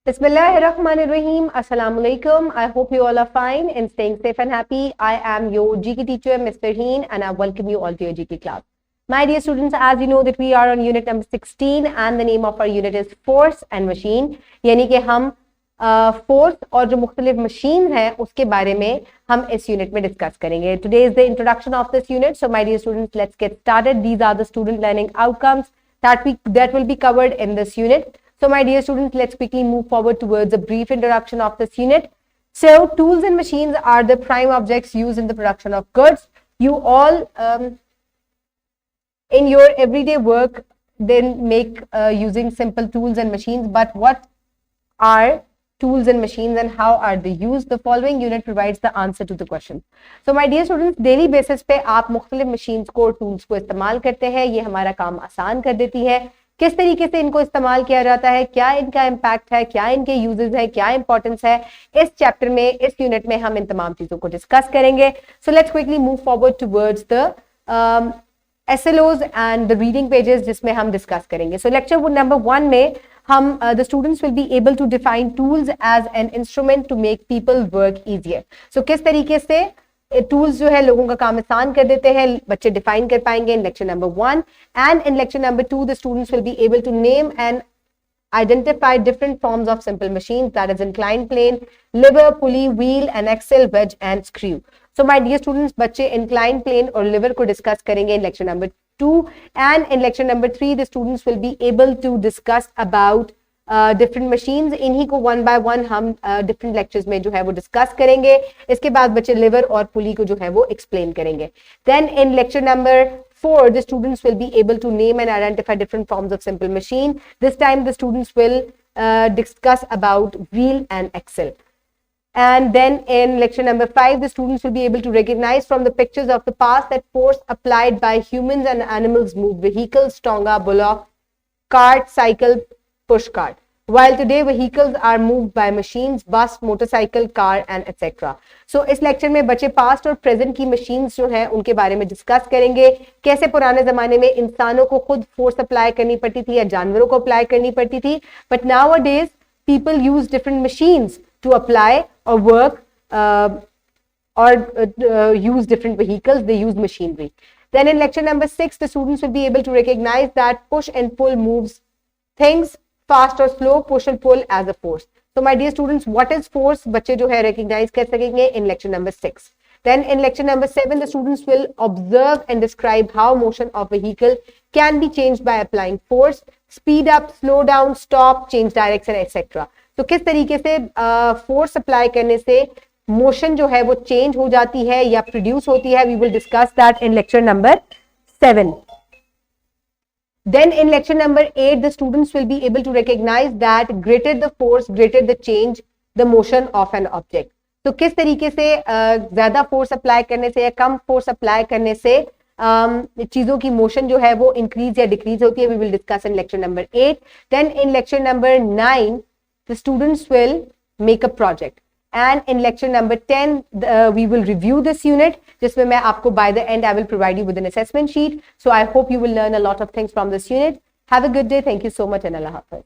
Bismillahirrahmanirrahim. Assalamu alaikum. I hope you all are fine and staying safe and happy. I am your GK teacher, Mr. Heen, and I welcome you all to your GK class. My dear students, as you know that we are on unit number 16 and the name of our unit is Force and Machine. यानी कि हम force और जो मुख्तलिफ machine है उसके बारे में हम इस यूनिट में डिस्कस करेंगे. Today is the introduction of this unit. So my dear students, let's get started. These are the student learning outcomes that will be covered in this unit. So my dear students, let's quickly move forward towards a brief introduction of this unit. So tools and machines are the prime objects used in the production of goods. You all in your everyday work then make using simple tools and machines, but what are tools and machines and how are they used? The following unit provides the answer to the question. So my dear students, daily basis पे आप मुख्तलिफ machines को tools को इस्तेमाल करते हैं. ये हमारा काम आसान कर देती है. किस तरीके से इनको इस्तेमाल किया जाता है, क्या इनका इम्पैक्ट है, क्या इनके यूजेस है, क्या इंपॉर्टेंस है, इस चैप्टर में, इस यूनिट में हम इन तमाम चीजों को डिस्कस करेंगे. So let's quickly move forward towards the SLOs and the reading pages जिसमें हम डिस्कस करेंगे. सो लेक्चर नंबर 1 में हम the students will be able to define tools as an instrument to make people work easier. So किस तरीके से tools जो है लोगों का काम आसान कर देते हैं बच्चे डिफाइन कर पाएंगे in lecture number 1. And in lecture number 2 the students will be able to name and identify different forms of simple machines, that is inclined plane, lever, pulley, wheel, and axle, wedge and screw. So my dear students, बच्चे inclined plane और lever को discuss करेंगे in lecture number 2, and in lecture number 3 the students will be able to discuss about different machines. इन्हीं को one by one हम different lectures में जो है वो discuss करेंगे. इसके बाद बच्चे lever और pulley को जो है वो explain करेंगे. Then in lecture number 4 the students will be able to name and identify different forms of simple machine. This time the students will discuss about wheel and axle. And then in lecture number 5 the students will be able to recognize from the pictures of the past that force applied by humans and animals move vehicles, tonga, bullock, cart, cycle, push cart, while today vehicles are moved by machines, bus, motorcycle, car and etc. So इस lecture में बच्चे past और present की machines जो हैं उनके बारे में डिस्कस करेंगे. कैसे पुराने जमाने में इंसानों को खुद फोर्स अप्लाई करनी पड़ती थी या जानवरों को अप्लाई करनी पड़ती थी, but nowadays people use different machines to apply और work or use different vehicles. They use machinery. Then in lecture number 6 the students will be able to recognize that push and pull moves things fast or slow, push and pull as a force. So my dear students, what is force? बच्चे जो है recognize कर सकेंगे in lecture number 6. Then in lecture number 7 the students will observe and describe how motion of vehicle can be changed by applying force, speed up, slow down, stop, change direction etc. तो किस तरीके से force apply करने से motion जो है वो change हो जाती है या produce होती है. We will discuss that in lecture number 7. Then in lecture number 8 the students will be able to recognize that greater the force, greater the change, the motion of an object. तो किस तरीके से ज्यादा force apply करने से या कम force apply करने से चीजों की मोशन जो है वो इंक्रीज या डिक्रीज होती है. We will discuss in lecture number 8. Then in lecture number 9 the students will make a project. And in lecture number 10 we will review this unit जिसमें मैं आपको by the end I will provide you with an assessment sheet. So I hope you will learn a lot of things from this unit. Have a good day. Thank you so much and Allah Hafiz.